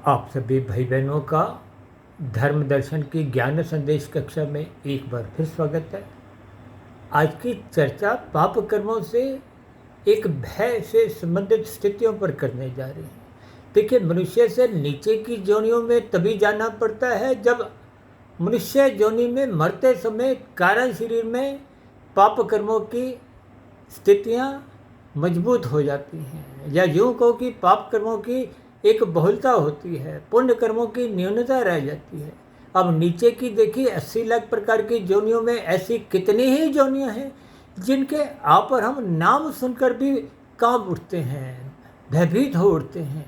आप सभी भाई बहनों का धर्म दर्शन की ज्ञान संदेश कक्षा में एक बार फिर स्वागत है। आज की चर्चा पाप कर्मों से एक भय से संबंधित स्थितियों पर करने जा रहे हैं। देखिए, मनुष्य से नीचे की योनियों में तभी जाना पड़ता है जब मनुष्य योनि में मरते समय कारण शरीर में पाप कर्मों की स्थितियाँ मजबूत हो जाती हैं, या यूँ कहो कि पाप कर्मों की एक बहुलता होती है, पुण्य कर्मों की न्यूनता रह जाती है। अब नीचे की देखिए 80 लाख प्रकार की योनियों में ऐसी कितनी ही योनियाँ हैं जिनके आप और हम नाम सुनकर भी कांप उठते हैं, भयभीत हो उठते हैं।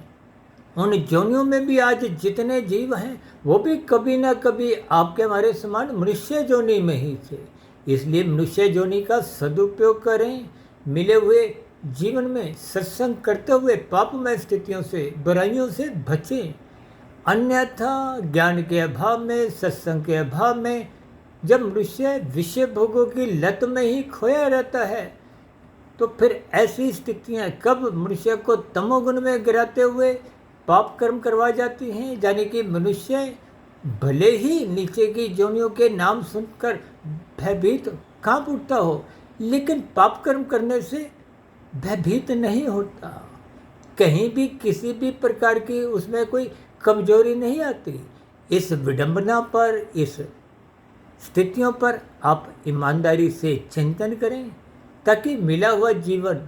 उन योनियों में भी आज जितने जीव हैं वो भी कभी ना कभी आपके हमारे समान मनुष्य योनि में ही थे। इसलिए मनुष्य योनि का सदुपयोग करें, मिले हुए जीवन में सत्संग करते हुए पापमय स्थितियों से, बुराइयों से बचें। अन्यथा ज्ञान के अभाव में, सत्संग के अभाव में जब मनुष्य विषय भोगों की लत में ही खोया रहता है तो फिर ऐसी स्थितियाँ कब मनुष्य को तमोगुण में गिराते हुए पाप कर्म करवा जाती हैं। यानी कि मनुष्य भले ही नीचे की योनियों के नाम सुनकर भयभीत कांप उठता हो, लेकिन पाप कर्म करने से भयभीत नहीं होता। कहीं भी किसी भी प्रकार की उसमें कोई कमजोरी नहीं आती। इस विडंबना पर, इस स्थितियों पर आप ईमानदारी से चिंतन करें ताकि मिला हुआ जीवन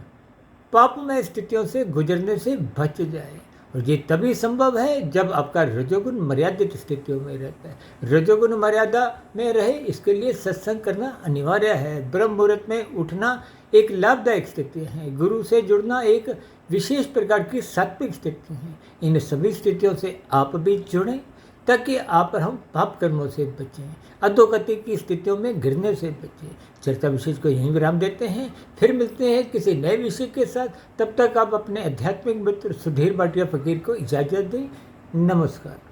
पापमय स्थितियों से गुजरने से बच जाए। और ये तभी संभव है जब आपका रजोगुण मर्यादित स्थितियों में रहता है। रजोगुण मर्यादा में रहे, इसके लिए सत्संग करना अनिवार्य है। ब्रह्म मुहूर्त में उठना एक लाभदायक स्थिति है। गुरु से जुड़ना एक विशेष प्रकार की सात्विक स्थिति है। इन सभी स्थितियों से आप भी जुड़ें ताकि आप और हम पाप कर्मों से बचें, अधोगति की स्थितियों में गिरने से बचें। चर्चा विशेष को यहीं विराम देते हैं, फिर मिलते हैं किसी नए विषय के साथ। तब तक आप अपने आध्यात्मिक मित्र सुधीर भाटिया फकीर को इजाज़त दें। नमस्कार।